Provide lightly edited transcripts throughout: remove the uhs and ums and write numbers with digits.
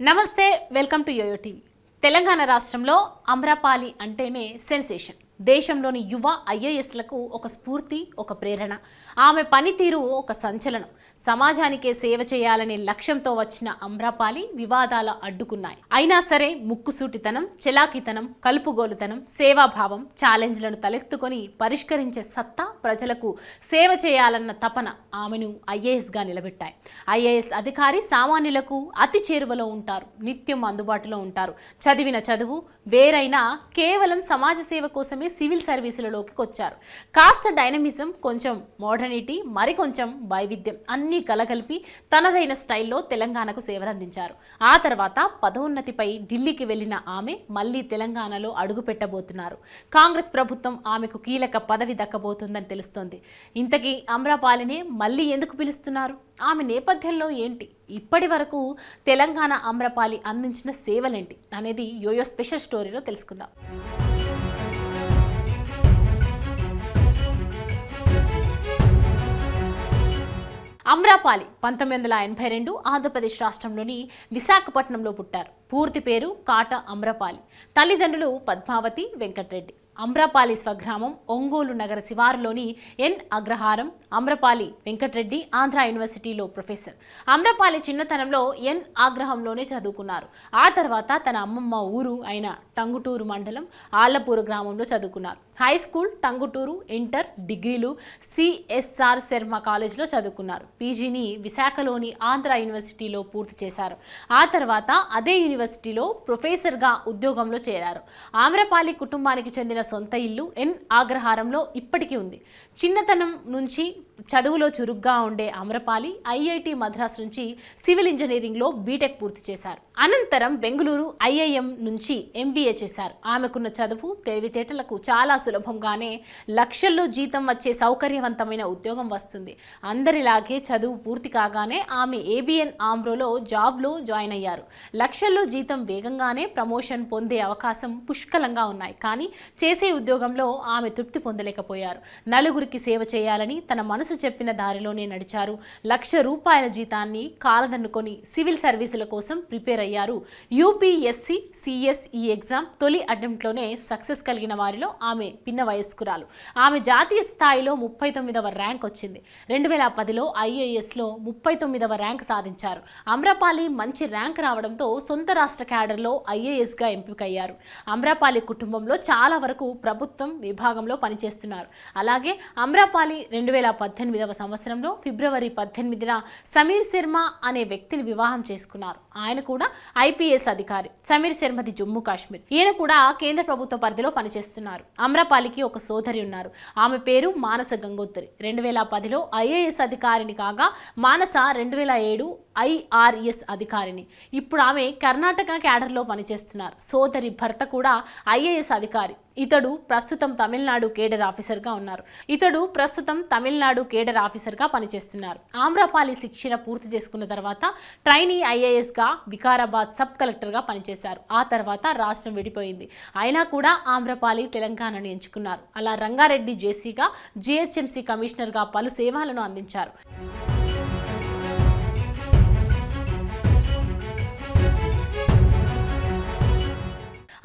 నమస్తే, welcome to yoyo TV. Telangana రాష్ట్రంలో అమ్రపాలి అంటేనే సెన్సేషన్. దేశంలోని యువ ఐఏఎస్లకు ఒక స్ఫూర్తి, ఒక ప్రేరణ. ఆమె పనితీరు ఒక సంచలనం. సమాజానికే సేవ చేయాలనే లక్ష్యంతో వచ్చిన అమ్రపాలి వివాదాల అడ్డుకున్నాయి. అయినా సరే ముక్కుసూటితనం, చెలాకితనం, కలుపుగోలుతనం, సేవాభావం, ఛాలెంజ్లను తలెత్తుకొని పరిష్కరించే సత్తా, ప్రజలకు సేవ చేయాలన్న తపన ఆమెను ఐఏఎస్గా నిలబెట్టాయి. ఐఏఎస్ అధికారి సామాన్యులకు అతి చేరువలో ఉంటారు, నిత్యం అందుబాటులో ఉంటారు. చదివిన చదువు వేరైనా కేవలం సమాజ సేవ కోసమే సివిల్ సర్వీసులలోకి వచ్చారు. కాస్త డైనమిజం, కొంచెం మోడర్నిటీ, మరికొంచెం వైవిధ్యం అన్నీ కలగలిపి తనదైన స్టైల్లో తెలంగాణకు సేవలందించారు. ఆ తర్వాత పదోన్నతిపై ఢిల్లీకి వెళ్లిన ఆమె మళ్లీ తెలంగాణలో అడుగు పెట్టబోతున్నారు. కాంగ్రెస్ ప్రభుత్వం ఆమెకు కీలక పదవి దక్కబోతుందని తెలుస్తోంది. ఇంతకీ అమ్రపాలినే మళ్లీ ఎందుకు పిలుస్తున్నారు? ఆమె నేపథ్యంలో ఏంటి? ఇప్పటి వరకు తెలంగాణ అమ్రపాలి అందించిన సేవలేంటి అనేది యోయో స్పెషల్ స్టోరీలో తెలుసుకుందాం. అమ్రపాలి 1982 ఆంధ్రప్రదేశ్ రాష్ట్రంలోని విశాఖపట్నంలో పుట్టారు. పూర్తి పేరు కాట అమ్రపాలి. తల్లిదండ్రులు పద్మావతి, వెంకటరెడ్డి. అమ్రపాలి స్వగ్రామం ఒంగోలు నగర శివారులోని ఎన్ అగ్రహారం. అమ్రపాలి వెంకటరెడ్డి ఆంధ్ర యూనివర్సిటీలో ప్రొఫెసర్. అమ్రపాలి చిన్నతనంలో ఎన్ ఆగ్రహంలోనే చదువుకున్నారు. ఆ తర్వాత తన అమ్మమ్మ ఊరు అయిన టంగుటూరు మండలం ఆళ్లపూరు గ్రామంలో చదువుకున్నారు. హై స్కూల్ టంగుటూరు, ఇంటర్, డిగ్రీలు సిఎస్ఆర్ శర్మ కాలేజ్లో చదువుకున్నారు. పీజీని విశాఖలోని ఆంధ్ర యూనివర్సిటీలో పూర్తి చేశారు. ఆ తర్వాత అదే యూనివర్సిటీలో ప్రొఫెసర్గా ఉద్యోగంలో చేరారు. అమ్రపాలి కుటుంబానికి చెందిన సొంత ఇల్లు ఎన్ ఆగ్రహారంలో ఇప్పటికీ ఉంది. చిన్నతనం నుంచి చదువులో చురుగ్గా ఉండే అమ్రపాలి ఐఐటి మద్రాస్ నుంచి సివిల్ ఇంజనీరింగ్లో బీటెక్ పూర్తి చేశారు. అనంతరం బెంగళూరు ఐఐఎం నుంచి ఎంబీఏ చేశారు. ఆమెకున్న చదువు, తెలివితేటలకు చాలా సులభంగానే లక్షల్లో జీతం వచ్చే సౌకర్యవంతమైన ఉద్యోగం వస్తుంది. అందరిలాగే చదువు పూర్తి కాగానే ఆమె ఏబిఎన్ ఆమ్రోలో జాబ్లో జాయిన్ అయ్యారు. లక్షల్లో జీతం, వేగంగానే ప్రమోషన్ పొందే అవకాశం పుష్కలంగా ఉన్నాయి. కానీ చేసే ఉద్యోగంలో ఆమె తృప్తి పొందలేకపోయారు. నలుగురికి సేవ చేయాలని తన మనసు చెప్పిన దారిలోనే నడిచారు. ₹1,00,000 జీతాన్ని కాలదన్నుకొని సివిల్ సర్వీసుల కోసం ప్రిపేర్ అయ్యారు. యూపీఎస్సీ సిఎస్ఈ ఎగ్జామ్ తొలి అటెంప్ట్లోనే సక్సెస్ కలిగిన వారిలో ఆమె పిన్న వయస్కురాలు. ఆమె జాతీయ స్థాయిలో 39వ ర్యాంక్ వచ్చింది. 2010లో ఐఏఎస్లో 39వ ర్యాంక్ సాధించారు. అమ్రపాలి మంచి ర్యాంక్ రావడంతో సొంత రాష్ట్ర క్యాడర్లో ఐఏఎస్గా ఎంపికయ్యారు. అమ్రపాలి కుటుంబంలో చాలా వరకు ప్రభుత్వం విభాగంలో పనిచేస్తున్నారు. అలాగే అమ్రపాలి 2018వ సంవత్సరంలో ఫిబ్రవరి 18న సమీర్ శర్మ అనే వ్యక్తిని వివాహం చేసుకున్నారు. ఆయన కూడా ఐపీఎస్ అధికారి. సమీర్ శర్మది జమ్మూ కాశ్మీర్. ఈయన కూడా కేంద్ర ప్రభుత్వ పరిధిలో పనిచేస్తున్నారు. అమ్రపాలికి ఒక సోదరి ఉన్నారు. ఆమె పేరు మానస గంగోత్రి. 2010లో ఐఏఎస్ అధికారిని కాగా మానస 2007 ఐఆర్ఎస్ అధికారిని. ఇప్పుడు ఆమె కర్ణాటక క్యాడర్లో పనిచేస్తున్నారు. సోదరి భర్త కూడా ఐఏఎస్ అధికారి. ఇతడు ప్రస్తుతం తమిళనాడు కేడర్ ఆఫీసర్గా పనిచేస్తున్నారు. అమ్రపాలి శిక్షణ పూర్తి చేసుకున్న తర్వాత ట్రైనీ ఐఏఎస్గా వికారాబాద్ సబ్ కలెక్టర్గా పనిచేశారు. ఆ తర్వాత రాష్ట్రం విడిపోయింది. అయినా కూడా అమ్రపాలి తెలంగాణను ఎంచుకున్నారు. అలా రంగారెడ్డి జేసీగా, జిహెచ్ఎంసీ కమిషనర్గా పలు సేవలను అందించారు.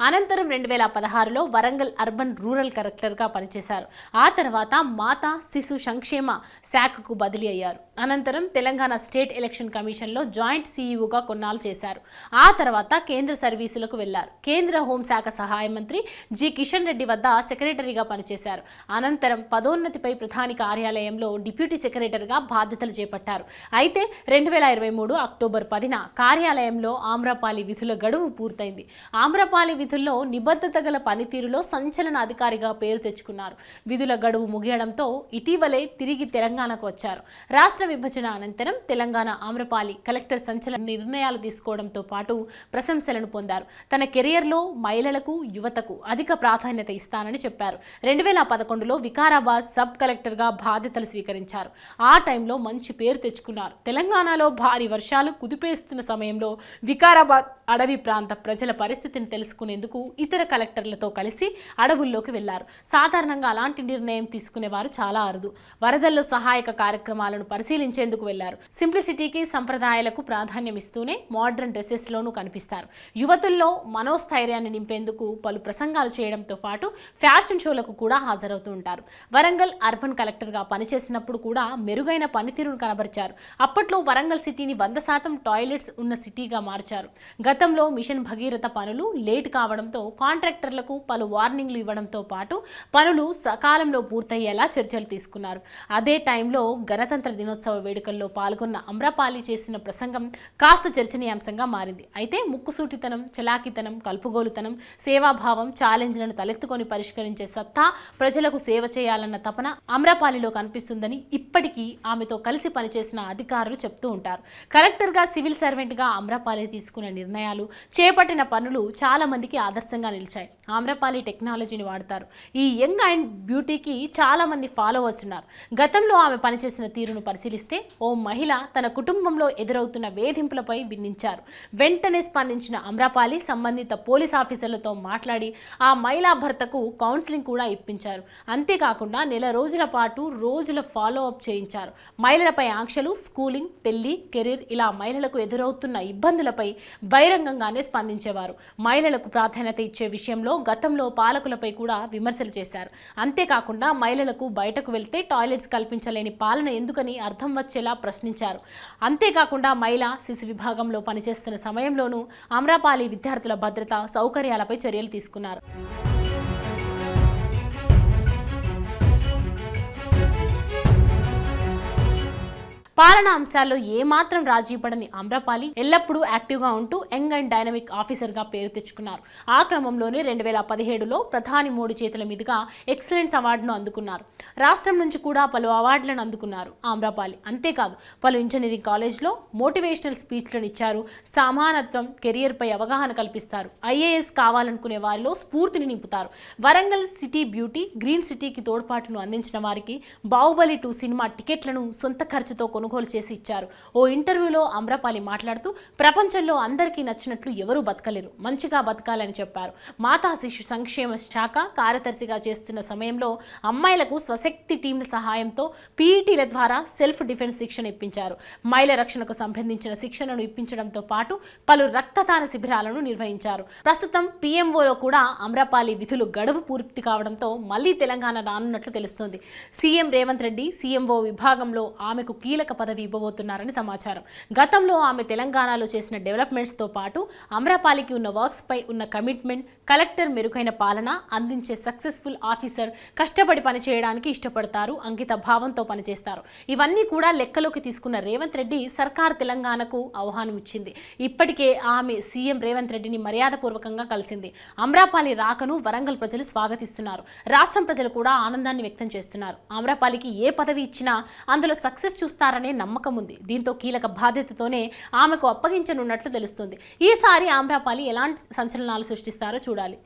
అనంతరం 2016లో వరంగల్ అర్బన్ రూరల్ కలెక్టర్గా పనిచేశారు. ఆ తర్వాత మాతా శిశు సంక్షేమ శాఖకు బదిలీ అయ్యారు. అనంతరం తెలంగాణ స్టేట్ ఎలక్షన్ కమిషన్లో జాయింట్ సీఈఓగా కొన్నాళ్ళు చేశారు. ఆ తర్వాత కేంద్ర సర్వీసులకు వెళ్లారు. కేంద్ర హోంశాఖ సహాయ మంత్రి జి కిషన్ రెడ్డి వద్ద సెక్రటరీగా పనిచేశారు. అనంతరం పదోన్నతిపై ప్రధాని కార్యాలయంలో డిప్యూటీ సెక్రటరీగా బాధ్యతలు చేపట్టారు. అయితే 2023 అక్టోబర్ 10న కార్యాలయంలో అమ్రపాలి విధుల గడువు పూర్తయింది. అమ్రపాలి విధుల్లో నిబద్ధత గల పనితీరులో సంచలన అధికారిగా పేరు తెచ్చుకున్నారు. విధుల గడువు ముగియడంతో ఇటీవలే తిరిగి తెలంగాణకు వచ్చారు. రాష్ట్ర విభజన అనంతరం తెలంగాణ అమ్రపాలి కలెక్టర్ సంచలన నిర్ణయాలు తీసుకోవడంతో పాటు ప్రశంసలను పొందారు. తన కెరియర్లో మహిళలకు, యువతకు అధిక ప్రాధాన్యత ఇస్తానని చెప్పారు. 2011లో వికారాబాద్ సబ్ కలెక్టర్గా బాధ్యతలు స్వీకరించారు. ఆ టైంలో మంచి పేరు తెచ్చుకున్నారు. తెలంగాణలో భారీ వర్షాలు కుదిపేస్తున్న సమయంలో వికారాబాద్ అడవి ప్రాంత ప్రజల పరిస్థితిని తెలుసుకునేందుకు పరిశీలించేందుకు ఇతర కలెక్టర్లతో కలిసి అడవుల్లోకి వెళ్లారు. సాధారణంగా అలాంటి నిర్ణయం తీసుకునేవారు చాలా అరుదు. వరదల్లో సహాయక కార్యక్రమాలను పరిశీలించేందుకు వెళ్లారు. సింప్లిసిటీకి, సంప్రదాయాలకు ప్రాధాన్యం ఇస్తూనే మోడర్న్ డ్రెస్సెస్ లోనూ కనిపిస్తారు. యువతుల్లో మనోస్థైర్యాన్ని నింపేందుకు పలు ప్రసంగాలు చేయడంతో పాటు ఫ్యాషన్ షోలకు కూడా హాజరవుతూ ఉంటారు. వరంగల్ అర్బన్ కలెక్టర్గా పనిచేసినప్పుడు కూడా మెరుగైన పనితీరును కనబరిచారు. అప్పట్లో వరంగల్ సిటీని 100% టాయిలెట్స్ ఉన్న సిటీగా మార్చారు. గతంలో మిషన్ భగీరథ పనులు లేట్ కావడంతో కాంట్రాక్టర్లకు పలు వార్నింగ్లు ఇవ్వడంతో పాటు పనులు సకాలంలో పూర్తయ్యేలా చర్యలు తీసుకున్నారు. అదే టైంలో గణతంత్ర దినోత్సవ వేడుకల్లో పాల్గొన్న అమ్రపాలి చేసిన ప్రసంగం కాస్త చర్చనీయాంశంగా మారింది. అయితే ముక్కుసూటితనం, చలాకితనం, కలుపుగోలుతనం, సేవాభావం, ఛాలెంజ్లను తలెత్తుకొని పరిష్కరించే సత్తా, ప్రజలకు సేవ చేయాలన్న తపన అమ్రపాలిలో కనిపిస్తుందని ఇప్పటికీ ఆమెతో కలిసి పనిచేసిన అధికారులు చెప్తూ ఉంటారు. కలెక్టర్గా, సివిల్ సర్వెంట్గా అమ్రపాలి తీసుకున్న నిర్ణయాలు, చేపట్టిన పనులు చాలా మందికి ఆదర్శంగా నిలిచాయి. అమ్రపాలి టెక్నాలజీని వాడతారు. ఈ యంగ్ అండ్ బ్యూటీకి చాలా మంది ఫాలోవర్స్ ఉన్నారు. గతంలో ఆమె పనిచేసిన తీరును పరిశీలిస్తే ఓ మహిళ తన కుటుంబంలో ఎదురవుతున్న వేధింపులపై విన్నించారు. వెంటనే స్పందించిన అమ్రపాలి సంబంధిత పోలీస్ ఆఫీసర్లతో మాట్లాడి ఆ మహిళా భర్తకు కౌన్సిలింగ్ కూడా ఇప్పించారు. అంతేకాకుండా నెల రోజుల పాటు రోజుల ఫాలో అప్ చేయించారు. మహిళలపై ఆంక్షలు, స్కూలింగ్, పెళ్లి, కెరీర్ ఇలా మహిళలకు ఎదురవుతున్న ఇబ్బందులపై బహిరంగంగానే స్పందించేవారు. మహిళలకు ప్రాధాన్యత ఇచ్చే విషయంలో గతంలో పాలకులపై కూడా విమర్శలు చేశారు. అంతేకాకుండా మహిళలకు బయటకు వెళ్తే టాయిలెట్స్ కల్పించలేని పాలన ఎందుకని అర్థం వచ్చేలా ప్రశ్నించారు. అంతేకాకుండా మహిళా శిశు విభాగంలో పనిచేస్తున్న సమయంలోనూ అమ్రపాలి విద్యార్థుల భద్రత, సౌకర్యాలపై చర్యలు తీసుకున్నారు. పాలనా అంశాల్లో ఏమాత్రం రాజీ పడని అమ్రపాలి ఎల్లప్పుడూ యాక్టివ్గా ఉంటూ యంగ్ అండ్ డైనమిక్ ఆఫీసర్గా పేరు తెచ్చుకున్నారు. ఆ క్రమంలోనే 2017లో ప్రధాని మోడీ చేతుల మీదుగా ఎక్సలెన్స్ అవార్డును అందుకున్నారు. రాష్ట్రం నుంచి కూడా పలు అవార్డులను అందుకున్నారు అమ్రపాలి. అంతేకాదు పలు ఇంజనీరింగ్ కాలేజ్లో మోటివేషనల్ స్పీచ్లను ఇచ్చారు. సమానత్వం, కెరియర్పై అవగాహన కల్పిస్తారు. IAS కావాలనుకునే వారిలో స్ఫూర్తిని నింపుతారు. వరంగల్ సిటీ బ్యూటీ, గ్రీన్ సిటీకి తోడ్పాటును అందించిన వారికి బాహుబలి 2 సినిమా టికెట్లను సొంత ఖర్చుతో కొనుగోలు చేసి ఇచ్చారు. ఓ ఇంటర్వ్యూలో అమ్రపాలి మాట్లాడుతూ ప్రపంచంలో అందరికీ నచ్చినట్లు ఎవరూ బతకలేరు, మంచిగా బతకాలని చెప్పారు. మాతా శిశు సంక్షేమ శాఖ కార్యదర్శిగా చేస్తున్న సమయంలో అమ్మాయిలకు స్వశక్తి టీంల సహాయంతో PETల ద్వారా సెల్ఫ్ డిఫెన్స్ శిక్షణ ఇప్పించారు. మహిళల రక్షణకు సంబంధించిన శిక్షణను ఇప్పించడంతో పాటు పలు రక్తదాన శిబిరాలను నిర్వహించారు. ప్రస్తుతం PMOలో కూడా అమ్రపాలి విధులు గడువు పూర్తి కావడంతో మళ్లీ తెలంగాణ రానున్నట్లు తెలుస్తోంది. సీఎం రేవంత్ రెడ్డి CMO విభాగంలో ఆమెకు కీలక పదవి ఇవ్వబోతున్నారని సమాచారం. గతంలో ఆమె తెలంగాణలో చేసిన డెవలప్మెంట్స్తో పాటు అమ్రపాలికి ఉన్న వర్క్స్ పై ఉన్న కమిట్మెంట్, కలెక్టర్ మెరుగైన పాలన అందించే సక్సెస్ఫుల్ ఆఫీసర్, కష్టపడి పనిచేయడానికి ఇష్టపడతారు, అంకిత భావంతో పనిచేస్తారు. ఇవన్నీ కూడా లెక్కలోకి తీసుకున్న రేవంత్ రెడ్డి సర్కార్ తెలంగాణకు ఆహ్వానం ఇచ్చింది. ఇప్పటికే ఆమె సీఎం రేవంత్ రెడ్డిని మర్యాదపూర్వకంగా కలిసింది. అమ్రపాలి రాకను వరంగల్ ప్రజలు స్వాగతిస్తున్నారు. రాష్ట్రం ప్రజలు కూడా ఆనందాన్ని వ్యక్తం చేస్తున్నారు. అమ్రపాలికి ఏ పదవి ఇచ్చినా అందులో సక్సెస్ చూస్తారనే నమ్మకం ఉంది. దీంతో కీలక బాధ్యతతోనే ఆమెకు అప్పగించనున్నట్లు తెలుస్తుంది. ఈసారి అమ్రపాలి ఎలాంటి సంచలనాలు సృష్టిస్తారో చూడాలి.